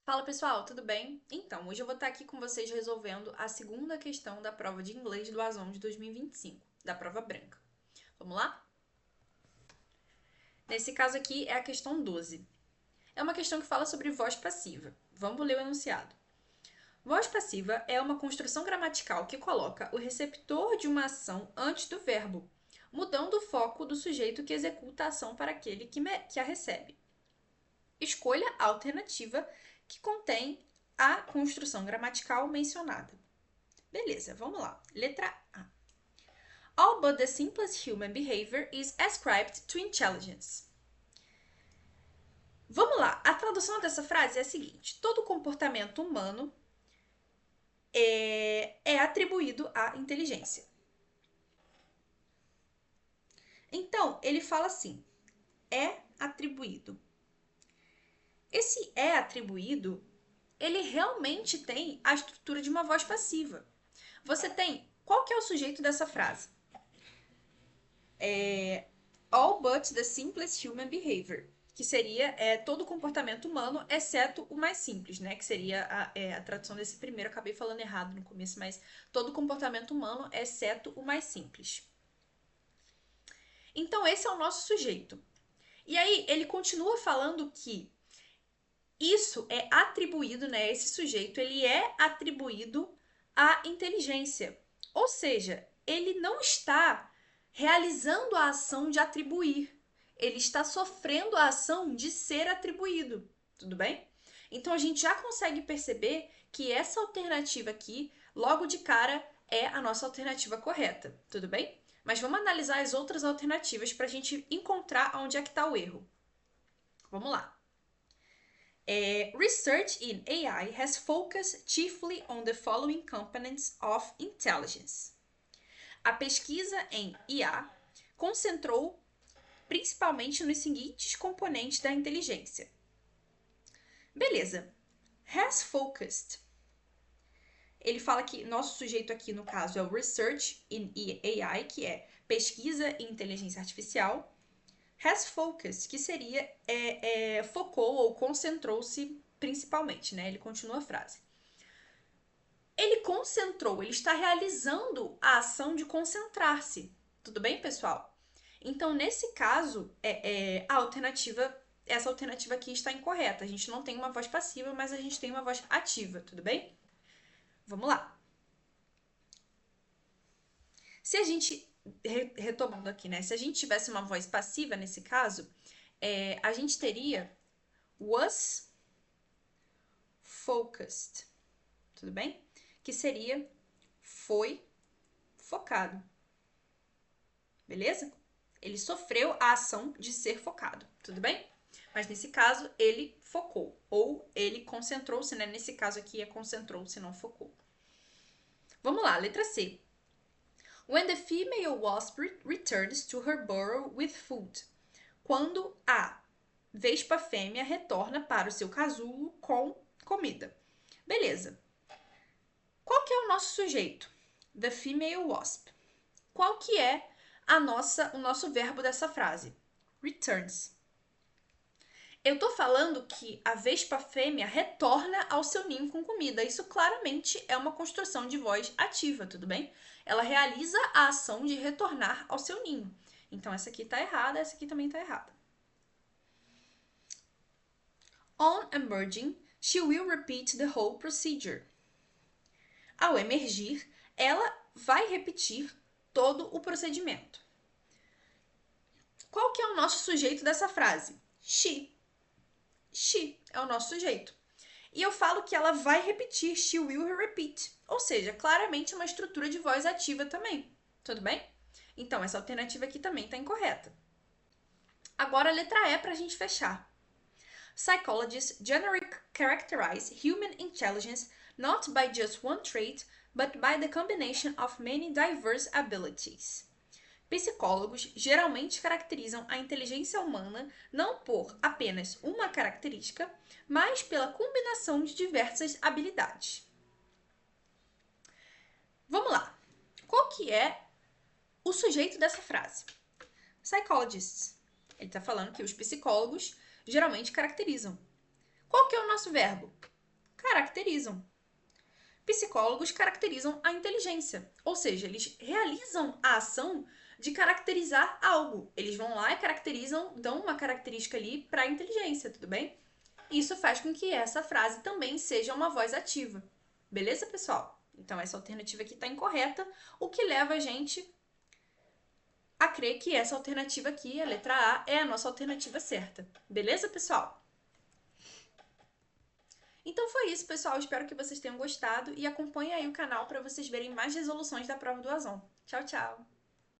Fala pessoal, tudo bem? Então, hoje eu vou estar aqui com vocês resolvendo a segunda questão da prova de inglês do ASON de 2025, da prova branca. Vamos lá? Nesse caso aqui é a questão 12. É uma questão que fala sobre voz passiva. Vamos ler o enunciado. Voz passiva é uma construção gramatical que coloca o receptor de uma ação antes do verbo, mudando o foco do sujeito que executa a ação para aquele que a recebe. Escolha a alternativa que contém a construção gramatical mencionada. Beleza, vamos lá. Letra A. All but the simplest human behavior is ascribed to intelligence. Vamos lá. A tradução dessa frase é a seguinte: todo comportamento humano é atribuído à inteligência. Então, ele fala assim: é atribuído. Esse é atribuído, ele realmente tem a estrutura de uma voz passiva. Você tem, qual que é o sujeito dessa frase? All but the simplest human behavior, que seria todo comportamento humano, exceto o mais simples, né? Que seria a tradução desse primeiro. Eu acabei falando errado no começo, mas todo comportamento humano, exceto o mais simples. Então, esse é o nosso sujeito. E aí, ele continua falando que isso é atribuído, né? Esse sujeito, ele é atribuído à inteligência. Ou seja, ele não está realizando a ação de atribuir. Ele está sofrendo a ação de ser atribuído. Tudo bem? Então a gente já consegue perceber que essa alternativa aqui, logo de cara, é a nossa alternativa correta. Tudo bem? Mas vamos analisar as outras alternativas para a gente encontrar onde é que está o erro. Vamos lá. Research in AI has focused chiefly on the following components of intelligence. A pesquisa em IA concentrou principalmente nos seguintes componentes da inteligência. Beleza. Has focused. Ele fala que nosso sujeito aqui, no caso, é o Research in AI, que é pesquisa em inteligência artificial. Has focused, que seria focou ou concentrou-se principalmente, né? Ele continua a frase. Ele concentrou, ele está realizando a ação de concentrar-se. Tudo bem, pessoal? Então, nesse caso, essa alternativa aqui está incorreta. A gente não tem uma voz passiva, mas a gente tem uma voz ativa, tudo bem? Vamos lá. Se a gente, retomando aqui, né? Se a gente tivesse uma voz passiva nesse caso, a gente teria was focused, tudo bem? Que seria foi focado. Beleza? Ele sofreu a ação de ser focado, tudo bem? Mas nesse caso, ele focou. Ou ele concentrou-se, né? Nesse caso aqui é concentrou-se, não focou. Vamos lá, letra C. When the female wasp returns to her burrow with food. Quando a vespa fêmea retorna para o seu casulo com comida. Beleza. Qual que é o nosso sujeito? The female wasp. Qual que é o nosso verbo dessa frase? Returns. Eu tô falando que a vespa fêmea retorna ao seu ninho com comida. Isso claramente é uma construção de voz ativa, tudo bem? Ela realiza a ação de retornar ao seu ninho. Então, essa aqui tá errada, essa aqui também tá errada. On emerging, she will repeat the whole procedure. Ao emergir, ela vai repetir todo o procedimento. Qual que é o nosso sujeito dessa frase? She. She é o nosso sujeito. E eu falo que ela vai repetir, she will repeat. Ou seja, claramente uma estrutura de voz ativa também. Tudo bem? Então, essa alternativa aqui também está incorreta. Agora, a letra E para a gente fechar. Psychologists generally characterize human intelligence not by just one trait, but by the combination of many diverse abilities. Psicólogos geralmente caracterizam a inteligência humana não por apenas uma característica, mas pela combinação de diversas habilidades. Vamos lá. Qual que é o sujeito dessa frase? Psychologists. Ele está falando que os psicólogos geralmente caracterizam. Qual que é o nosso verbo? caracterizam. Psicólogos caracterizam a inteligência, ou seja, eles realizam a ação de caracterizar algo. Eles vão lá e caracterizam, dão uma característica ali para a inteligência, tudo bem? Isso faz com que essa frase também seja uma voz ativa. Beleza, pessoal? Então, essa alternativa aqui está incorreta, o que leva a gente a crer que essa alternativa aqui, a letra A, é a nossa alternativa certa. Beleza, pessoal? Então foi isso, pessoal. Espero que vocês tenham gostado e acompanhem aí o canal para vocês verem mais resoluções da prova do Azon. Tchau, tchau!